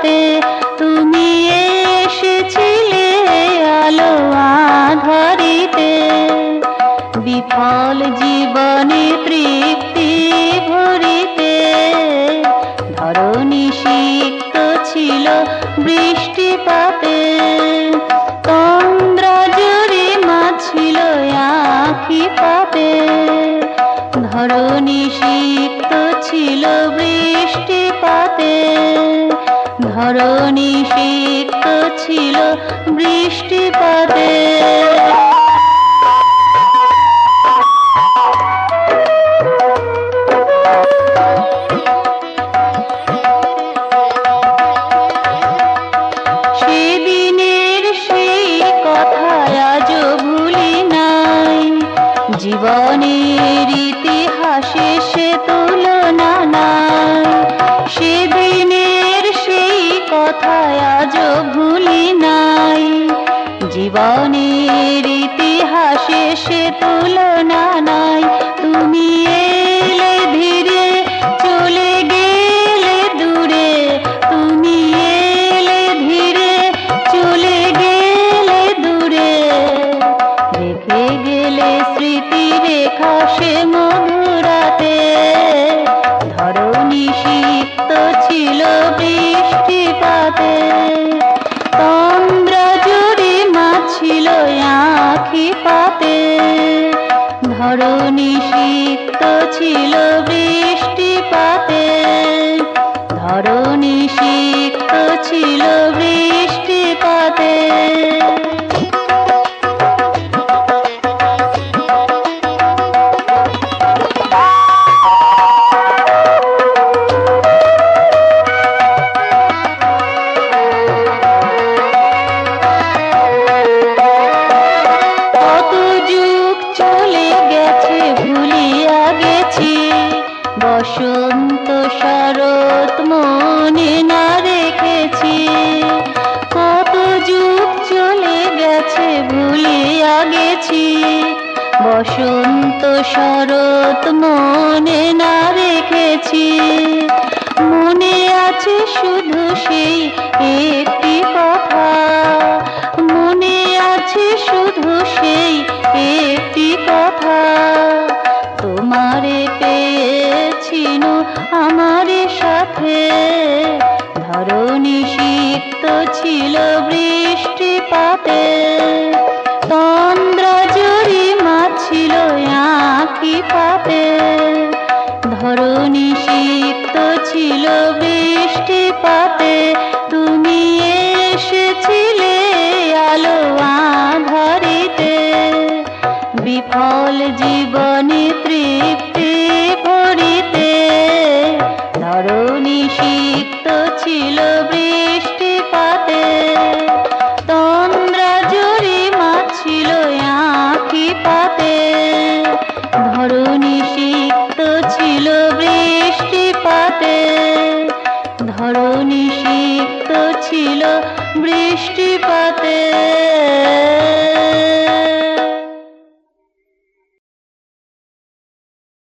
পাতে তুমি এসেছিলে আলো আঁধারিতে। বিফল জীবনে তৃপ্তি ভরিতে ধরণী সিক্ত ছিল বৃষ্টিপাতে। তন্দ্রা জুড়ে মাছিল আঁখি পাতে ধরণী সিক্ত ছিল বৃষ্টিপাতে। ধরণী সিক্ত ছিল বৃষ্টিপাতে। সেদিনের সেই কথা আজও ভুলি নাই, জীবনের ইতিহাসে সে তুলনা নাই। সেদিনের সেই কথা আজও ভুলি নাই, জীবনের ইতিহাসে সে তুলনা নাই। তুমি এলে ধীরে চলে গেলে দূরে, তুমি এলে ধীরে চলে গেলে দূরে। রেখে গেলে স্মৃতি রেখা সে মধুরাতে। ধরণী সিক্ত ছিল বৃষ্টিপাতে। তন্দ্রা জুড়ে মাছিল আঁখি পাতে ধরণী সিক্ত ছিল বৃষ্টিপাতে। ধরণী সিক্ত ছিল বৃষ্টিপাতে। বসন্ত শরৎ মনে না রেখেছি, কত যুগ চলে গেছে ভুলিয়া গেছি। বসন্ত শরৎ মনে না রেখেছি, মনে আছে শুধু সেই একটি কথা। মনে আছে শুধু সেই একটি কথা, তোমারে পেয়েছিল আমার সাথে। ধরণী সিক্ত ছিল বৃষ্টিপাতে। তন্দ্রা জুড়ে মাছিল আঁখি পাতে। ধরণী সিক্ত ছিল বৃষ্টিপাতে। তুমি এসেছিলে আলো আঁধারিতে। বিফল জীবনে তৃপ্তি ভরিতে ধরণী সিক্ত ছিল বৃষ্টিপাতে। তন্দ্রা জুড়ে মাছিল আঁখি পাতে। ধরণী সিক্ত ছিল বৃষ্টিপাতে। ধরণী সিক্ত ছিল বৃষ্টিপাতে।